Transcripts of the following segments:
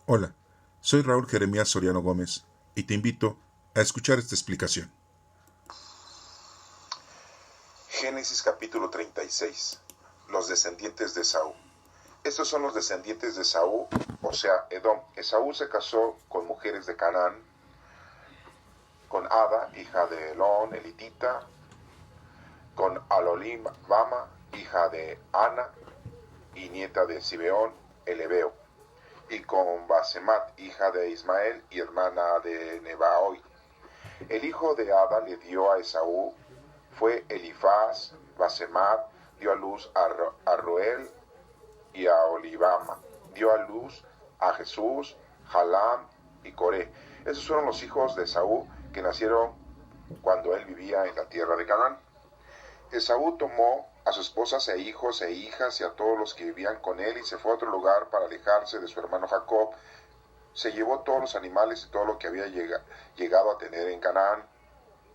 Hola, soy Raúl Jeremías Soriano Gómez y te invito a escuchar esta explicación. Génesis capítulo 36. Los descendientes de Esaú. Estos son los descendientes de Esaú, o sea, Edom. Esaú se casó con mujeres de Canaán, con Ada, hija de Elón, elitita, con Aholibama, hija de Ana y nieta de Zibeón, el hebeo, y con Basemat, hija de Ismael y hermana de Nebaoi. El hijo de Ada le dio a Esaú fue Elifaz. Basemat dio a luz a Reuel y a Aholibama. Dio a luz a Jesús, Jalam y Coré. Esos fueron los hijos de Esaú que nacieron cuando él vivía en la tierra de Canaán. Esaú tomó a sus esposas e hijos e hijas y a todos los que vivían con él y se fue a otro lugar para alejarse de su hermano Jacob. Se llevó todos los animales y todo lo que había llegado a tener en Canaán,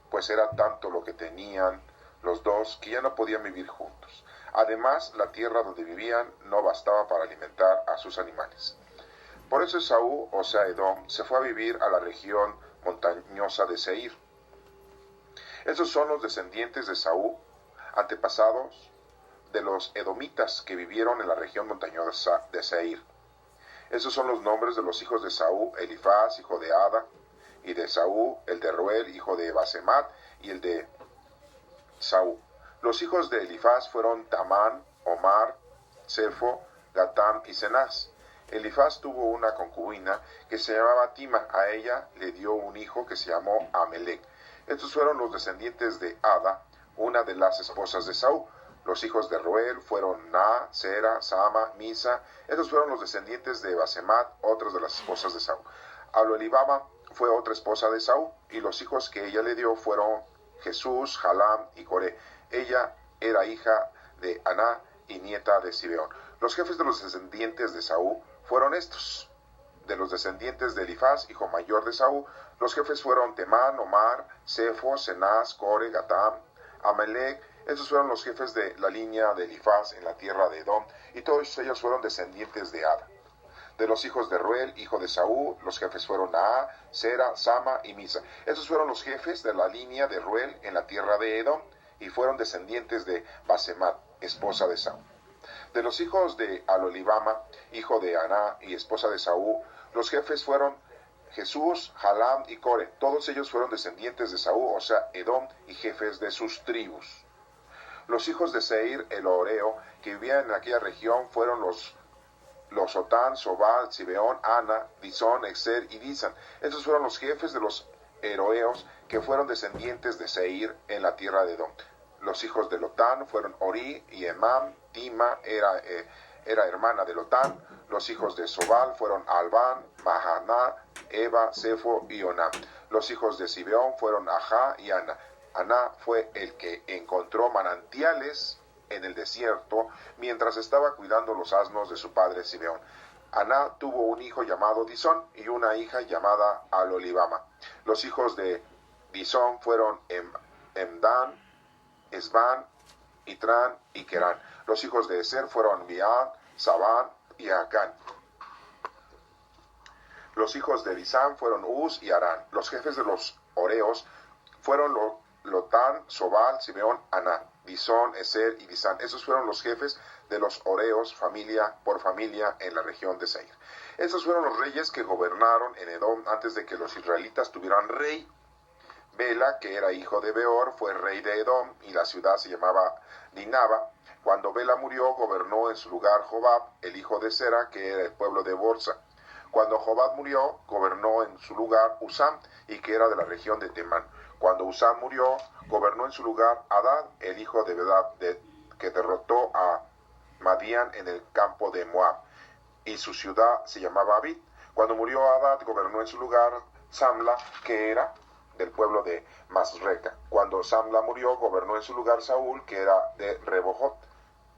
pues era tanto lo que tenían los dos que ya no podían vivir juntos. Además, la tierra donde vivían no bastaba para alimentar a sus animales. Por eso Esaú, o sea Edom, se fue a vivir a la región montañosa de Seir. Esos son los descendientes de Esaú, antepasados de los edomitas que vivieron en la región montañosa de Seir. Esos son los nombres de los hijos de Esaú: Elifaz, hijo de Ada, y de Esaú, el de Reuel, hijo de Basemat, y el de Esaú. Los hijos de Elifaz fueron Tamán, Omar, Sefo, Gatam y Cenaz. Elifaz tuvo una concubina que se llamaba Tima. A ella le dio un hijo que se llamó Amelec. Estos fueron los descendientes de Ada, una de las esposas de Esaú. Los hijos de Reuel fueron Na, Sera, Sama, Misa. Estos fueron los descendientes de Basemat, otras de las esposas de Esaú. Aholibama fue otra esposa de Esaú, y los hijos que ella le dio fueron Jesús, Jalam y Coré. Ella era hija de Aná y nieta de Zibeón. Los jefes de los descendientes de Esaú fueron estos. De los descendientes de Elifaz, hijo mayor de Esaú, los jefes fueron Temán, Omar, Sefo, Cenaz, Core, Gatam, Amelec. Estos fueron los jefes de la línea de Elifaz en la tierra de Edom, y todos ellos fueron descendientes de Ada. De los hijos de Reuel, hijo de Esaú, los jefes fueron Naa, Sera, Sama y Misa. Estos fueron los jefes de la línea de Reuel en la tierra de Edom, y fueron descendientes de Basemat, esposa de Esaú. De los hijos de Aholibama, hijo de Aná y esposa de Esaú, los jefes fueron Jesús, Jalam y Core. Todos ellos fueron descendientes de Esaú, o sea, Edom, y jefes de sus tribus. Los hijos de Seir, el Horeo, que vivían en aquella región, fueron los Otán, Sobal, Zibeón, Ana, Disón, Exer y Disan. Estos fueron los jefes de los Heroeos que fueron descendientes de Seir en la tierra de Edom. Los hijos de Lotán fueron Ori y Emam. Tima era hermana de Lotán. Los hijos de Sobal fueron Albán, Mahaná, Eva, Sefo y Onam. Los hijos de Zibeón fueron Ajá y Ana. Aná fue el que encontró manantiales en el desierto mientras estaba cuidando los asnos de su padre Zibeón. Aná tuvo un hijo llamado Disón y una hija llamada Aholibama. Los hijos de Disón fueron Emdan, Esban, Itran y Kerán. Los hijos de Eser fueron Bián, Sabán y Acán. Los hijos de Disán fueron Uz y Arán. Los jefes de los Horeos fueron Lotán, Sobal, Zibeón, Aná, Disón, Eser y Disán. Esos fueron los jefes de los Horeos, familia por familia, en la región de Seir. Estos fueron los reyes que gobernaron en Edom antes de que los israelitas tuvieran rey. Bela, que era hijo de Beor, fue rey de Edom, y la ciudad se llamaba Dinaba. Cuando Bela murió, gobernó en su lugar Jobab, el hijo de Sera, que era el pueblo de Borsa. Cuando Jobab murió, gobernó en su lugar Usam, y que era de la región de Temán. Cuando Usam murió, gobernó en su lugar Hadad, el hijo de Bedad, que derrotó a Madián en el campo de Moab, y su ciudad se llamaba Abid. Cuando murió Hadad, gobernó en su lugar Samla, que era del pueblo de Masreca. Cuando Samla murió, gobernó en su lugar Saúl, que era de Rebohot,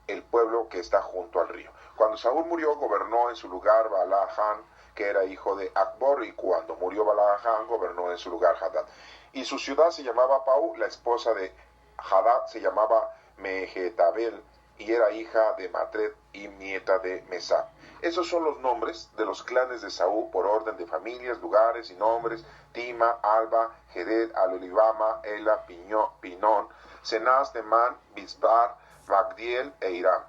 el pueblo que está junto al río. Cuando Saúl murió, gobernó en su lugar Balahan, que era hijo de Acbor, y cuando murió Balahan, gobernó en su lugar Hadad. Y su ciudad se llamaba Pau. La esposa de Hadad se llamaba Mehetabel, y era hija de Matred y nieta de Mesab. Esos son los nombres de los clanes de Saúl por orden de familias, lugares y nombres: Tima, Alba, Geded, Alolibama, Ela, Pinón, Cenaz, Temán, Bizbar, Magdiel e Hiram.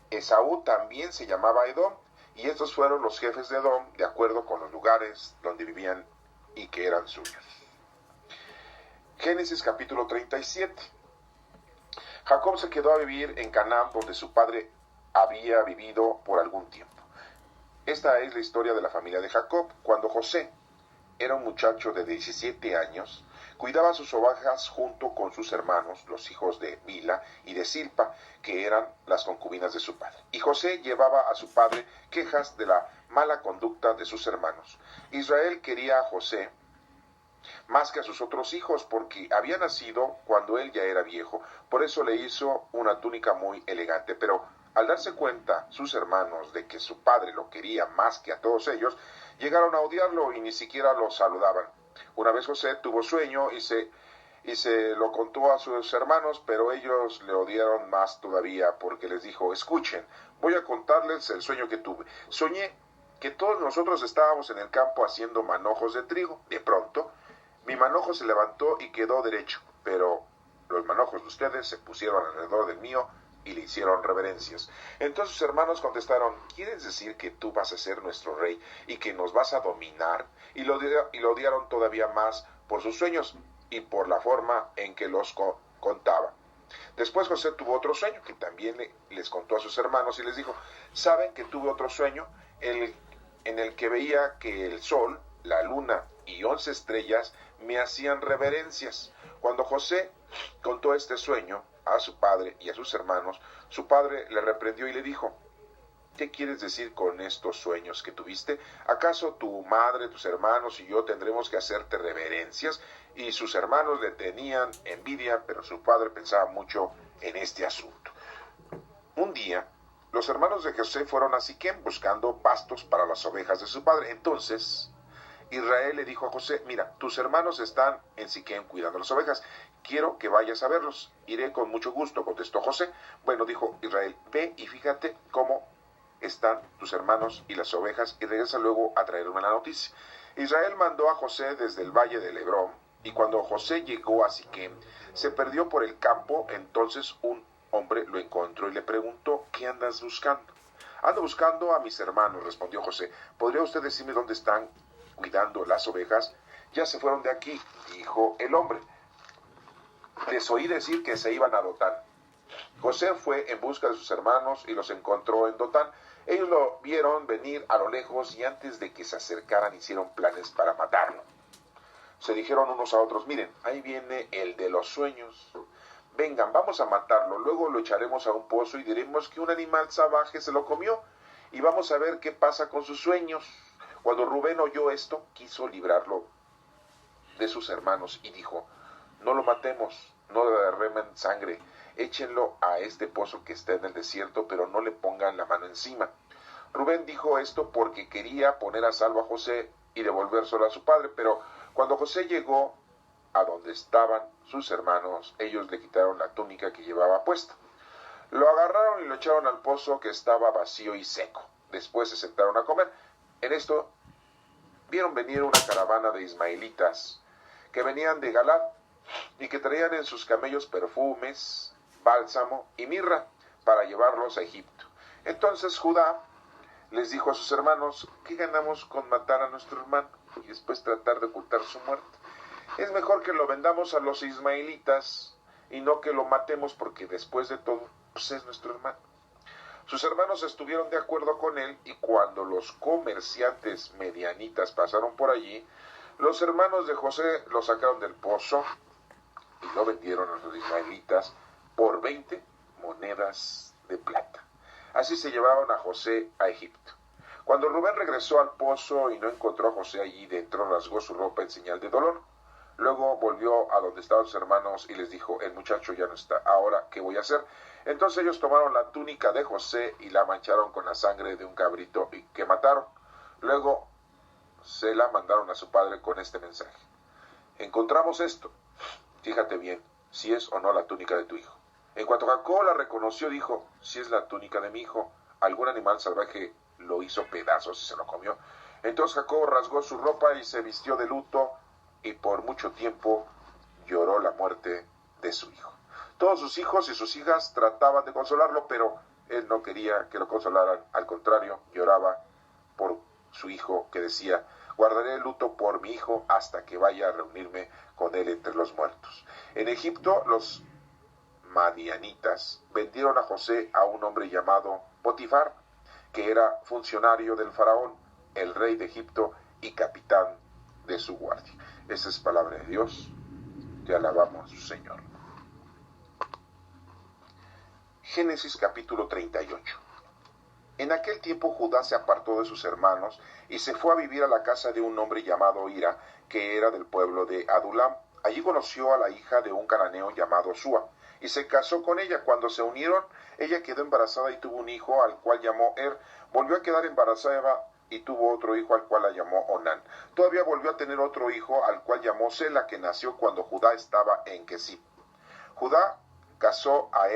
Esaú también se llamaba Edom, y estos fueron los jefes de Edom de acuerdo con los lugares donde vivían y que eran suyos. Génesis capítulo 37. Jacob se quedó a vivir en Canaán, donde su padre había vivido por algún tiempo. Esta es la historia de la familia de Jacob. Cuando José era un muchacho de 17 años, cuidaba sus ovejas junto con sus hermanos, los hijos de Bila y de Silpa, que eran las concubinas de su padre. Y José llevaba a su padre quejas de la mala conducta de sus hermanos. Israel quería a José más que a sus otros hijos, porque había nacido cuando él ya era viejo. Por eso le hizo una túnica muy elegante. Pero al darse cuenta sus hermanos de que su padre lo quería más que a todos ellos, llegaron a odiarlo y ni siquiera lo saludaban. Una vez José tuvo sueño y se lo contó a sus hermanos, pero ellos le odiaron más todavía, porque les dijo: escuchen, voy a contarles el sueño que tuve. Soñé que todos nosotros estábamos en el campo haciendo manojos de trigo. De pronto, mi manojo se levantó y quedó derecho, pero los manojos de ustedes se pusieron alrededor del mío y le hicieron reverencias. Entonces sus hermanos contestaron: ¿quieres decir que tú vas a ser nuestro rey y que nos vas a dominar? Y lo odiaron todavía más por sus sueños y por la forma en que los contaba. Después José tuvo otro sueño que también les contó a sus hermanos y les dijo: ¿saben que tuve otro sueño en el que veía que el sol, la luna y 11 estrellas me hacían reverencias? Cuando José contó este sueño a su padre y a sus hermanos, su padre le reprendió y le dijo: ¿qué quieres decir con estos sueños que tuviste? ¿Acaso tu madre, tus hermanos y yo tendremos que hacerte reverencias? Y sus hermanos le tenían envidia, pero su padre pensaba mucho en este asunto. Un día, los hermanos de José fueron a Siquem buscando pastos para las ovejas de su padre. Entonces Israel le dijo a José: mira, tus hermanos están en Siquem cuidando las ovejas. Quiero que vayas a verlos. Iré con mucho gusto, contestó José. Bueno, dijo Israel, ve y fíjate cómo están tus hermanos y las ovejas, y regresa luego a traerme la noticia. Israel mandó a José desde el valle de Hebrón, y cuando José llegó a Siquem, se perdió por el campo. Entonces un hombre lo encontró y le preguntó: ¿qué andas buscando? Ando buscando a mis hermanos, respondió José. ¿Podría usted decirme dónde están cuidando las ovejas? Ya se fueron de aquí, dijo el hombre. Les oí decir que se iban a Dotán. José fue en busca de sus hermanos y los encontró en Dotán. Ellos lo vieron venir a lo lejos y antes de que se acercaran hicieron planes para matarlo. Se dijeron unos a otros: miren, ahí viene el de los sueños. Vengan, vamos a matarlo, luego lo echaremos a un pozo y diremos que un animal salvaje se lo comió y vamos a ver qué pasa con sus sueños. Cuando Rubén oyó esto, quiso librarlo de sus hermanos y dijo: no lo matemos, no derramen sangre, échenlo a este pozo que está en el desierto, pero no le pongan la mano encima. Rubén dijo esto porque quería poner a salvo a José y devolvérselo a su padre, pero cuando José llegó a donde estaban sus hermanos, ellos le quitaron la túnica que llevaba puesta. Lo agarraron y lo echaron al pozo que estaba vacío y seco. Después se sentaron a comer. En esto vieron venir una caravana de ismaelitas que venían de Galad y que traían en sus camellos perfumes, bálsamo y mirra para llevarlos a Egipto. Entonces Judá les dijo a sus hermanos: ¿qué ganamos con matar a nuestro hermano y después tratar de ocultar su muerte? Es mejor que lo vendamos a los ismaelitas y no que lo matemos, porque después de todo, pues es nuestro hermano. Sus hermanos estuvieron de acuerdo con él, y cuando los comerciantes medianitas pasaron por allí, los hermanos de José lo sacaron del pozo y lo vendieron a los ismaelitas por 20 monedas de plata. Así se llevaron a José a Egipto. Cuando Rubén regresó al pozo y no encontró a José allí dentro, rasgó su ropa en señal de dolor. Luego volvió a donde estaban sus hermanos y les dijo: el muchacho ya no está, ¿ahora qué voy a hacer? Entonces ellos tomaron la túnica de José y la mancharon con la sangre de un cabrito y que mataron. Luego se la mandaron a su padre con este mensaje: encontramos esto, fíjate bien si es o no la túnica de tu hijo. En cuanto Jacob la reconoció, dijo: si es la túnica de mi hijo, algún animal salvaje lo hizo pedazos y se lo comió. Entonces Jacob rasgó su ropa y se vistió de luto, y por mucho tiempo lloró la muerte de su hijo. Todos sus hijos y sus hijas trataban de consolarlo, pero él no quería que lo consolaran. Al contrario, lloraba por su hijo, que decía: guardaré el luto por mi hijo hasta que vaya a reunirme con él entre los muertos. En Egipto, los madianitas vendieron a José a un hombre llamado Potifar, que era funcionario del faraón, el rey de Egipto y capitán de su guardia. Esa es palabra de Dios. Te alabamos, Señor. Génesis capítulo 38. En aquel tiempo Judá se apartó de sus hermanos y se fue a vivir a la casa de un hombre llamado Hira, que era del pueblo de Adulam. Allí conoció a la hija de un cananeo llamado Súa, y se casó con ella. Cuando se unieron, ella quedó embarazada y tuvo un hijo, al cual llamó Volvió a quedar embarazada y tuvo otro hijo, al cual la llamó Onán. Todavía volvió a tener otro hijo, al cual llamó Sela, que nació cuando Judá estaba en Quesib. Judá casó a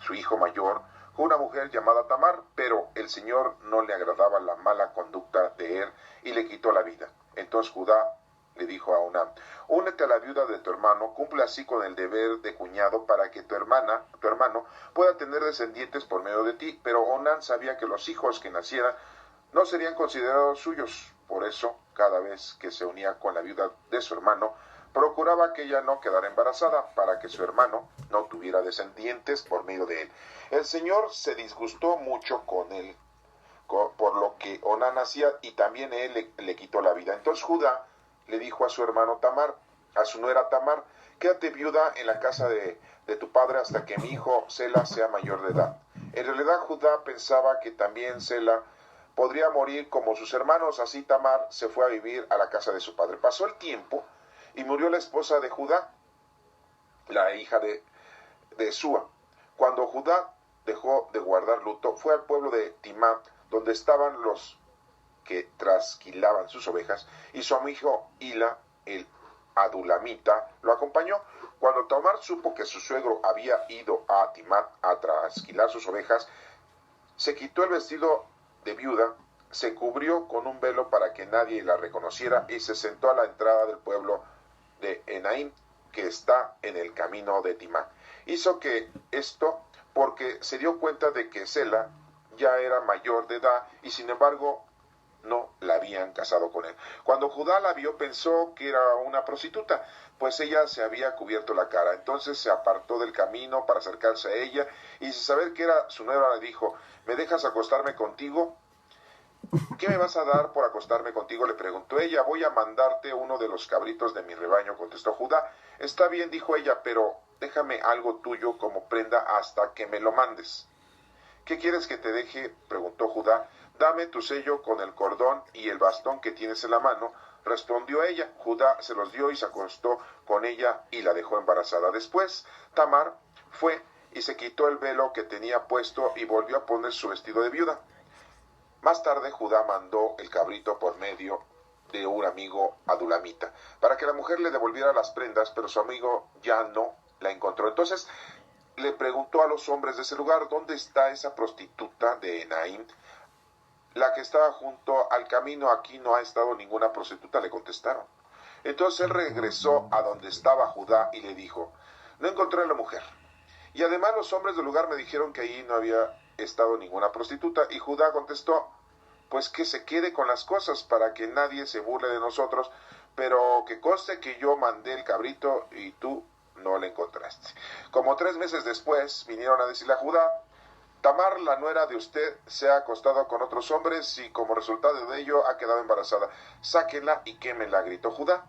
su hijo mayor, con una mujer llamada Tamar, pero el Señor no le agradaba la mala conducta de y le quitó la vida. Entonces Judá le dijo a Onán: únete a la viuda de tu hermano, cumple así con el deber de cuñado, para que tu hermano pueda tener descendientes por medio de ti. Pero Onán sabía que los hijos que nacieran no serían considerados suyos. Por eso, cada vez que se unía con la viuda de su hermano, procuraba que ella no quedara embarazada, para que su hermano no tuviera descendientes por medio de él. El Señor se disgustó mucho con él, por lo que Onán hacía, y también él le quitó la vida. Entonces Judá le dijo a su hermano Tamar, a su nuera Tamar: quédate viuda en la casa de tu padre hasta que mi hijo Sela sea mayor de edad. En realidad Judá pensaba que también Sela podría morir como sus hermanos. Así Tamar se fue a vivir a la casa de su padre. Pasó el tiempo y murió la esposa de Judá, la hija de Súa. Cuando Judá dejó de guardar luto, fue al pueblo de Timá, donde estaban los que trasquilaban sus ovejas, y su amigo Hila, el adulamita, lo acompañó. Cuando Tamar supo que su suegro había ido a Timá a trasquilar sus ovejas, se quitó el vestido de viuda, se cubrió con un velo para que nadie la reconociera, y se sentó a la entrada del pueblo de Enaim, que está en el camino de Timá. Hizo que esto porque se dio cuenta de que Sela ya era mayor de edad, y sin embargo no la habían casado con él. Cuando Judá la vio, pensó que era una prostituta, pues ella se había cubierto la cara. Entonces se apartó del camino para acercarse a ella, y sin saber que era su nuera, le dijo: ¿me dejas acostarme contigo? ¿Qué me vas a dar por acostarme contigo?, le preguntó ella. Voy a mandarte uno de los cabritos de mi rebaño, contestó Judá. Está bien, dijo ella, pero déjame algo tuyo como prenda hasta que me lo mandes. ¿Qué quieres que te deje?, preguntó Judá. Dame tu sello con el cordón y el bastón que tienes en la mano, respondió ella. Judá se los dio y se acostó con ella y la dejó embarazada. Después Tamar fue y se quitó el velo que tenía puesto y volvió a poner su vestido de viuda. Más tarde Judá mandó el cabrito por medio de un amigo adulamita para que la mujer le devolviera las prendas, pero su amigo ya no la encontró. Entonces le preguntó a los hombres de ese lugar: ¿dónde está esa prostituta de Enaim, la que estaba junto al camino? Aquí no ha estado ninguna prostituta, le contestaron. Entonces él regresó a donde estaba Judá y le dijo: no encontré a la mujer, y además los hombres del lugar me dijeron que allí no había estado ninguna prostituta. Y Judá contestó: pues que se quede con las cosas para que nadie se burle de nosotros, pero que conste que yo mandé el cabrito y tú no la encontraste. Como 3 meses después vinieron a decirle a Judá: Tamar, la nuera de usted, se ha acostado con otros hombres y como resultado de ello ha quedado embarazada. Sáquenla y quémenla, gritó Judá.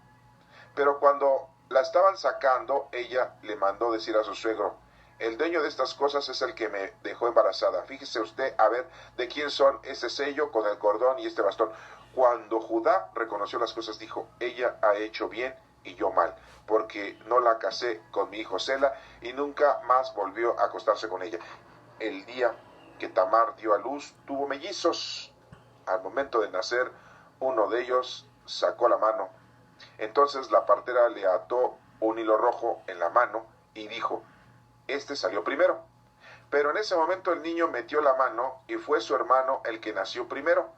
Pero cuando la estaban sacando, ella le mandó decir a su suegro: el dueño de estas cosas es el que me dejó embarazada. Fíjese usted a ver de quién son ese sello con el cordón y este bastón. Cuando Judá reconoció las cosas, dijo: ella ha hecho bien y yo mal, porque no la casé con mi hijo Sela, y nunca más volvió a acostarse con ella. El día que Tamar dio a luz, tuvo mellizos. Al momento de nacer, uno de ellos sacó la mano. Entonces la partera le ató un hilo rojo en la mano y dijo: este salió primero. Pero en ese momento el niño metió la mano y fue su hermano el que nació primero.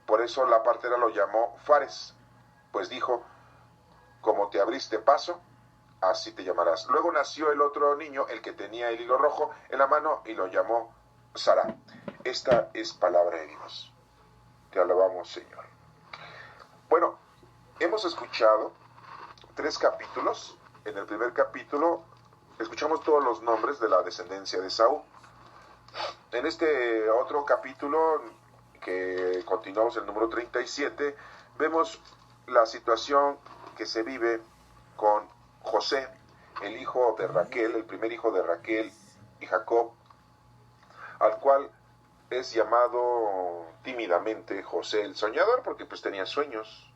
Por eso la partera lo llamó Fares, pues dijo, como te abriste paso, así te llamarás. Luego nació el otro niño, el que tenía el hilo rojo en la mano, y lo llamó Sara. Esta es palabra de Dios. Te alabamos, Señor. Bueno, hemos escuchado 3 capítulos. En el primer capítulo escuchamos todos los nombres de la descendencia de Saúl. En este otro capítulo, que continuamos el número 37, vemos la situación que se vive con José, el hijo de Raquel, el primer hijo de Raquel y Jacob, al cual es llamado tímidamente José el soñador, porque pues tenía sueños,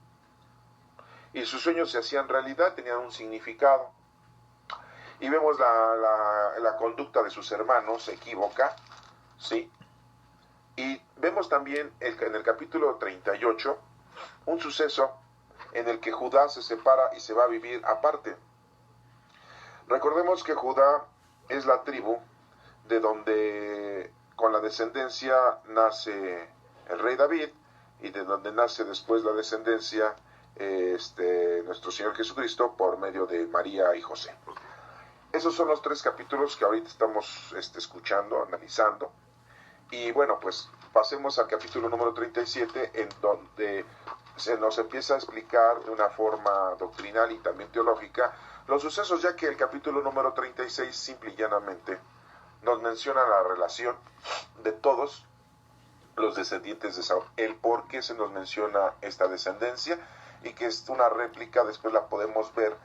y sus sueños se hacían realidad, tenían un significado. Y vemos la conducta de sus hermanos equívoca, ¿sí? Y vemos también en el capítulo 38 un suceso en el que Judá se separa y se va a vivir aparte. Recordemos que Judá es la tribu de donde con la descendencia nace el rey David, y de donde nace después la descendencia nuestro Señor Jesucristo por medio de María y José. Esos son los 3 capítulos que ahorita estamos escuchando, analizando. Y bueno, pues pasemos al capítulo número 37, en donde se nos empieza a explicar de una forma doctrinal y también teológica los sucesos, ya que el capítulo número 36 simple y llanamente nos menciona la relación de todos los descendientes de Saúl, el por qué se nos menciona esta descendencia, y que es una réplica, después la podemos ver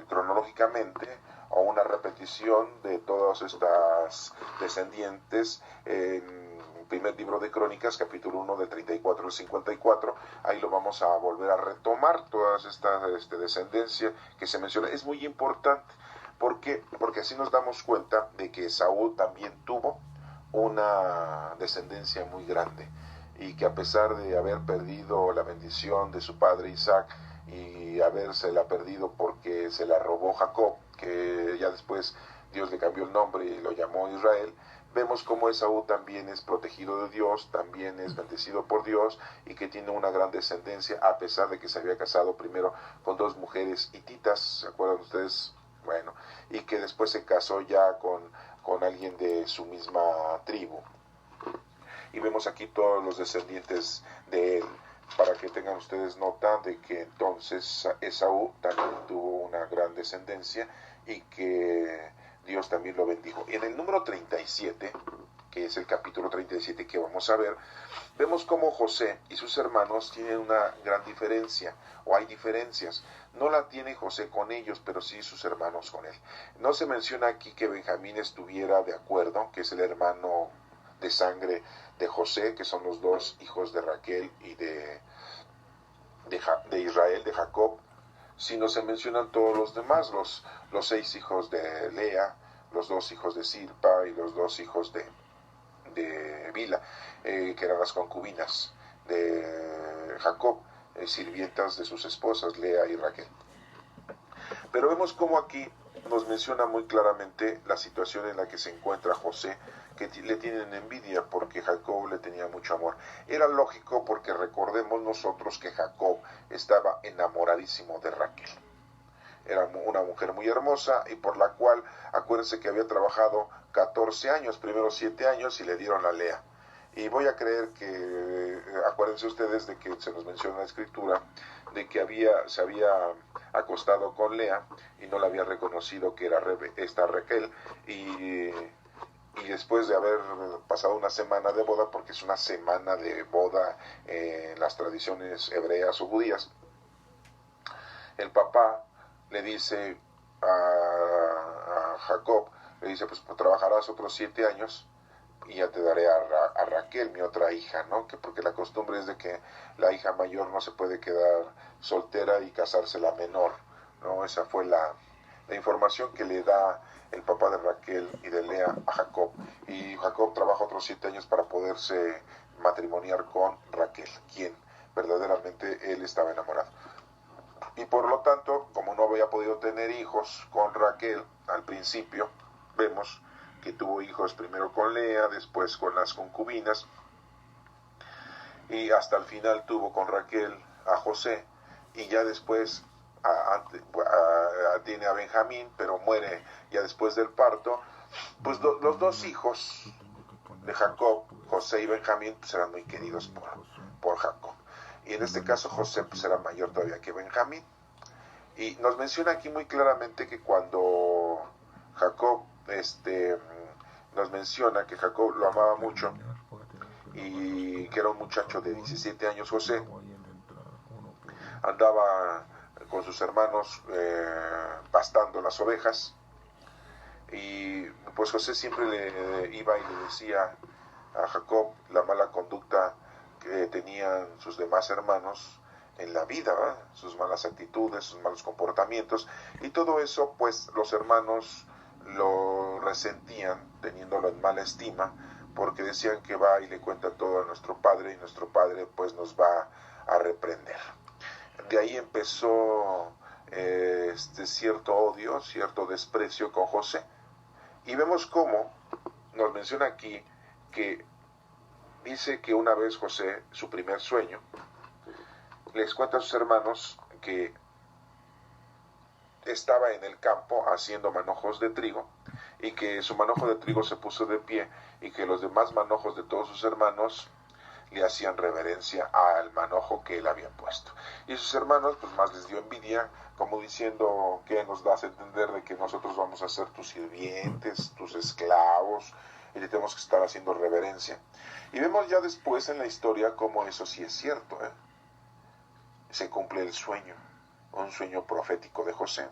cronológicamente, o una repetición de todas estas descendientes en el primer libro de Crónicas, capítulo 1, de 34 al 54. Ahí lo vamos a volver a retomar, todas estas descendencia que se menciona. Es muy importante. ¿Por qué? Porque así nos damos cuenta de que Saúl también tuvo una descendencia muy grande, y que a pesar de haber perdido la bendición de su padre Isaac, y habérsela perdido porque se la robó Jacob, que ya después Dios le cambió el nombre y lo llamó Israel, vemos cómo Esaú también es protegido de Dios, también es bendecido por Dios, y que tiene una gran descendencia, a pesar de que se había casado primero con 2 mujeres hititas, ¿se acuerdan ustedes? Bueno, y que después se casó ya con alguien de su misma tribu. Y vemos aquí todos los descendientes de él, para que tengan ustedes nota de que entonces Esaú también tuvo una gran descendencia, y que Dios también lo bendijo. Y en el número 37, que es el capítulo 37 que vamos a ver, vemos cómo José y sus hermanos tienen una gran diferencia, o hay diferencias. No la tiene José con ellos, pero sí sus hermanos con él. No se menciona aquí que Benjamín estuviera de acuerdo, que es el hermano de sangre de José, que son los 2 hijos de Raquel y de Israel, de Jacob, sino se mencionan todos los demás, los 6 hijos de Lea, los 2 hijos de Silpa y los 2 hijos de Bila, que eran las concubinas de Jacob, sirvientas de sus esposas Lea y Raquel. Pero vemos cómo aquí nos menciona muy claramente la situación en la que se encuentra José, que le tienen envidia porque Jacob le tenía mucho amor. Era lógico, porque recordemos nosotros que Jacob estaba enamoradísimo de Raquel. Era una mujer muy hermosa, y por la cual, acuérdense que había trabajado 14 años, primero 7 años, y le dieron a Lea. Y voy a creer que, acuérdense ustedes de que se nos menciona en la escritura, de que se había acostado con Lea y no la había reconocido que era esta Raquel, y después de haber pasado una semana de boda, porque es una semana de boda en las tradiciones hebreas o judías, el papá le dice a Jacob, le dice, pues trabajarás otros 7 años y ya te daré a Raquel, mi otra hija, ¿no? Porque la costumbre es de que la hija mayor no se puede quedar soltera y casarse la menor, ¿no? Esa fue la información que le da el papá de Raquel y de Lea a Jacob. Y Jacob trabaja otros 7 años para poderse matrimoniar con Raquel, quien verdaderamente él estaba enamorado. Y por lo tanto, como no había podido tener hijos con Raquel al principio, vemos que tuvo hijos primero con Lea, después con las concubinas, y hasta el final tuvo con Raquel a José, y ya después tiene a Benjamín, pero muere ya después del parto. Pues los dos hijos de Jacob, José y Benjamín, pues eran muy queridos por Jacob. Y en este caso José pues era mayor todavía que Benjamín. Y nos menciona aquí muy claramente que cuando Jacob, nos menciona que Jacob lo amaba mucho y que era un muchacho de 17 años José, andaba con sus hermanos pastando las ovejas, y pues José siempre le iba y le decía a Jacob la mala conducta que tenían sus demás hermanos en la vida, ¿verdad? Sus malas actitudes, sus malos comportamientos, y todo eso pues los hermanos lo resentían, teniéndolo en mala estima, porque decían que va y le cuenta todo a nuestro padre, y nuestro padre pues nos va a reprender. De ahí empezó cierto odio, cierto desprecio con José. Y vemos cómo nos menciona aquí que dice que una vez José, su primer sueño, les cuenta a sus hermanos que estaba en el campo haciendo manojos de trigo, y que su manojo de trigo se puso de pie, y que los demás manojos de todos sus hermanos le hacían reverencia al manojo que él había puesto. Y sus hermanos pues más les dio envidia, como diciendo: ¿qué nos das a entender de que nosotros vamos a ser tus sirvientes, tus esclavos, y le tenemos que estar haciendo reverencia? Y vemos ya después en la historia cómo eso sí es cierto, se cumple el sueño, un sueño profético de José.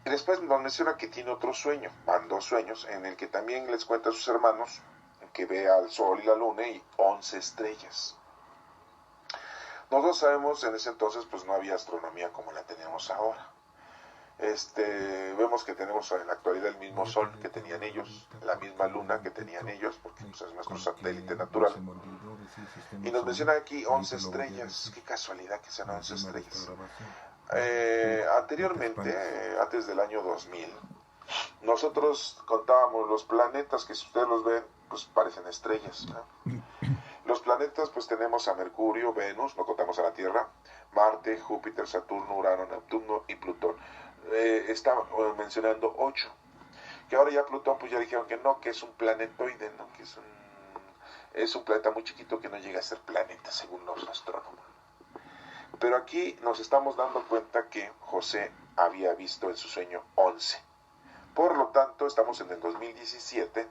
Y después nos menciona que tiene otro sueño, van dos sueños, en el que también les cuenta a sus hermanos que ve al sol y la luna y 11 estrellas. Nosotros sabemos, en ese entonces pues no había astronomía como la tenemos ahora. Vemos que tenemos en la actualidad el mismo sol que tenían ellos, la misma luna que tenían ellos, porque pues, es nuestro satélite natural. Y nos menciona aquí 11 estrellas. Qué casualidad que sean 11 estrellas. Anteriormente, antes del año 2000, nosotros contábamos los planetas, que si ustedes los ven, pues parecen estrellas, ¿no? Los planetas, pues tenemos a Mercurio, Venus, no contamos a la Tierra, Marte, Júpiter, Saturno, Urano, Neptuno y Plutón. Está mencionando 8. Que ahora ya Plutón, pues ya dijeron que no, que es un planetoide, ¿no? Que es un planeta muy chiquito que no llega a ser planeta, según los astrónomos. Pero aquí nos estamos dando cuenta que José había visto en su sueño 11. Por lo tanto, estamos en el 2017,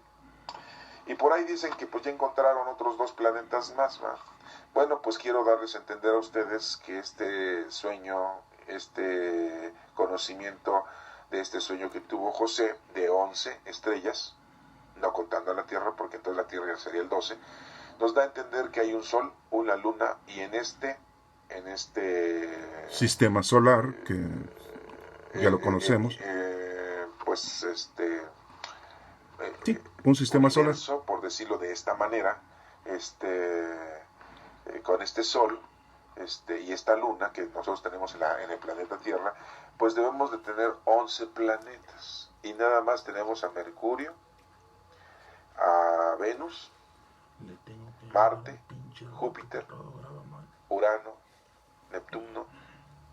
y por ahí dicen que pues ya encontraron otros 2 planetas más, ¿va? Bueno, pues quiero darles a entender a ustedes que este sueño, este conocimiento de este sueño que tuvo José, de 11 estrellas, no contando a la Tierra, porque entonces la Tierra ya sería el 12, nos da a entender que hay un sol, una luna, y en este sistema solar, que ya lo conocemos. Sí, un sistema solar, por decirlo de esta manera, con este sol y esta luna que nosotros tenemos en el planeta Tierra, pues debemos de tener 11 planetas, y nada más tenemos a Mercurio, a Venus, Marte, Júpiter, Urano, Neptuno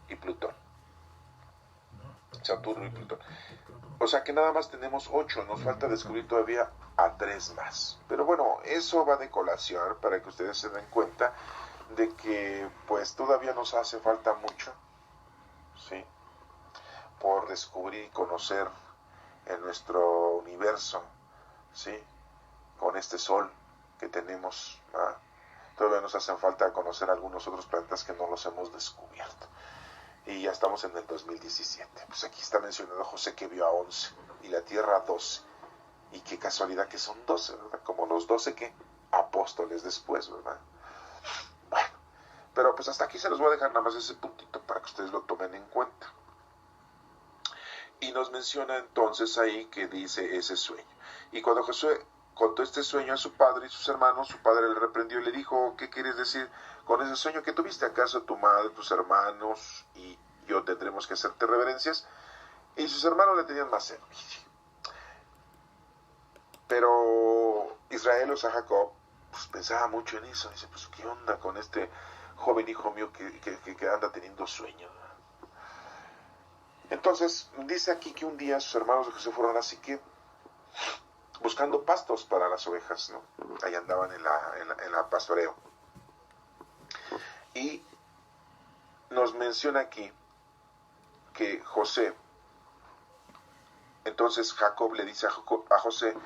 y Plutón. Saturno y Plutón. O sea que nada más tenemos 8, nos falta descubrir todavía a 3 más. Pero bueno, eso va de colación para que ustedes se den cuenta de que pues todavía nos hace falta mucho, ¿sí?, por descubrir y conocer en nuestro universo, ¿sí?, con este sol que tenemos, ¿verdad? Todavía nos hacen falta conocer algunos otros planetas que no los hemos descubierto. Y ya estamos en el 2017. Pues aquí está mencionado José que vio a 11 y la Tierra a 12. Y qué casualidad que son 12, ¿verdad? Como los 12 que apóstoles después, ¿verdad? Bueno, pero pues hasta aquí se los voy a dejar nada más ese puntito para que ustedes lo tomen en cuenta. Y nos menciona entonces ahí que dice ese sueño. Y cuando Josué contó este sueño a su padre y sus hermanos, su padre le reprendió y le dijo: ¿qué quieres decir con ese sueño que tuviste? ¿Acaso tu madre, tus hermanos y yo tendremos que hacerte reverencias? Y sus hermanos le tenían más envidia. Pero Israel, o sea, Jacob, pues pensaba mucho en eso. Dice, pues, ¿qué onda con este joven hijo mío que anda teniendo sueños? Entonces, dice aquí que un día sus hermanos de José fueron así que buscando pastos para las ovejas, ¿no? Ahí andaban en la pastoreo. Y nos menciona aquí que José, entonces Jacob le dice a José,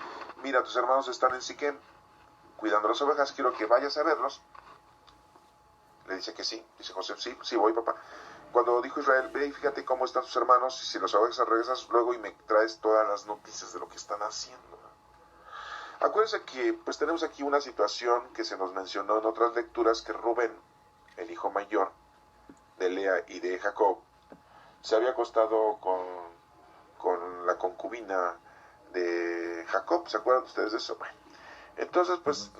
mira, tus hermanos están en Siquem cuidando las ovejas, quiero que vayas a verlos. Le dice que sí, dice José, sí, sí voy, papá. Cuando dijo Israel, ve y fíjate cómo están tus hermanos, y si las ovejas regresas luego y me traes todas las noticias de lo que están haciendo. Acuérdense que pues tenemos aquí una situación que se nos mencionó en otras lecturas, que Rubén, el hijo mayor de Lea y de Jacob, se había acostado con la concubina de Jacob. ¿Se acuerdan ustedes de eso? Bueno, entonces pues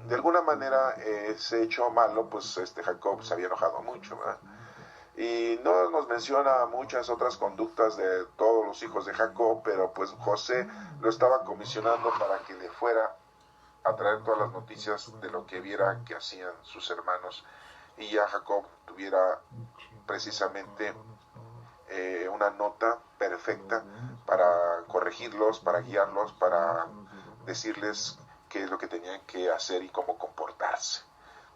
de alguna manera ese hecho malo, pues Jacob se había enojado mucho, ¿verdad? Y no nos menciona muchas otras conductas de todos los hijos de Jacob, pero pues José lo estaba comisionando para que le fuera a traer todas las noticias de lo que viera que hacían sus hermanos, y ya Jacob tuviera precisamente una nota perfecta para corregirlos, para guiarlos, para decirles qué es lo que tenían que hacer y cómo comportarse,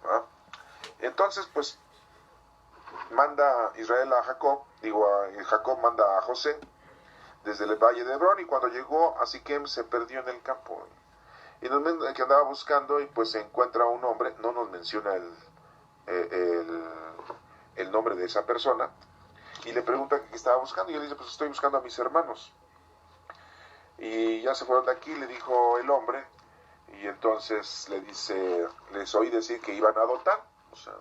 ¿no? Entonces pues manda Israel a Jacob, Jacob manda a José desde el valle de Hebrón, y cuando llegó a Siquem se perdió en el campo. Y nos menciona que andaba buscando y pues se encuentra un hombre, no nos menciona el nombre de esa persona, y le pregunta qué estaba buscando, y él dice, pues estoy buscando a mis hermanos. Y ya se fueron de aquí, le dijo el hombre, y entonces le dice, les oí decir que iban a Dotán, o sea,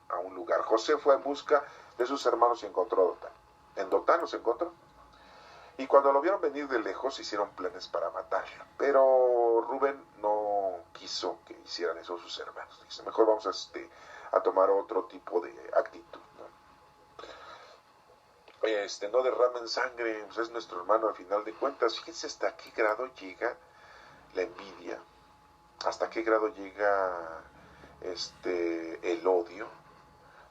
a un lugar. José fue en busca de sus hermanos y encontró a Dotán. En Dotán los encontró. Y cuando lo vieron venir de lejos, hicieron planes para matarlo. Pero Rubén no quiso que hicieran eso sus hermanos. Dice, mejor vamos a tomar otro tipo de actitud, ¿no? No derramen sangre, pues es nuestro hermano al final de cuentas. Fíjense hasta qué grado llega la envidia, hasta qué grado llega el odio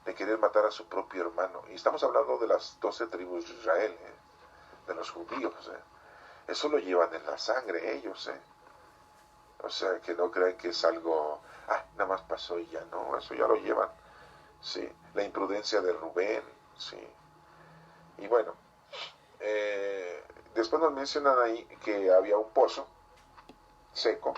de querer matar a su propio hermano. Y estamos hablando de las 12 tribus de Israel, de los judíos. Eso lo llevan en la sangre ellos. O sea, que no crean que es algo, nada más pasó y ya no, eso ya lo llevan. ¿Sí? La imprudencia de Rubén, ¿sí? Y bueno, después nos mencionan ahí que había un pozo seco.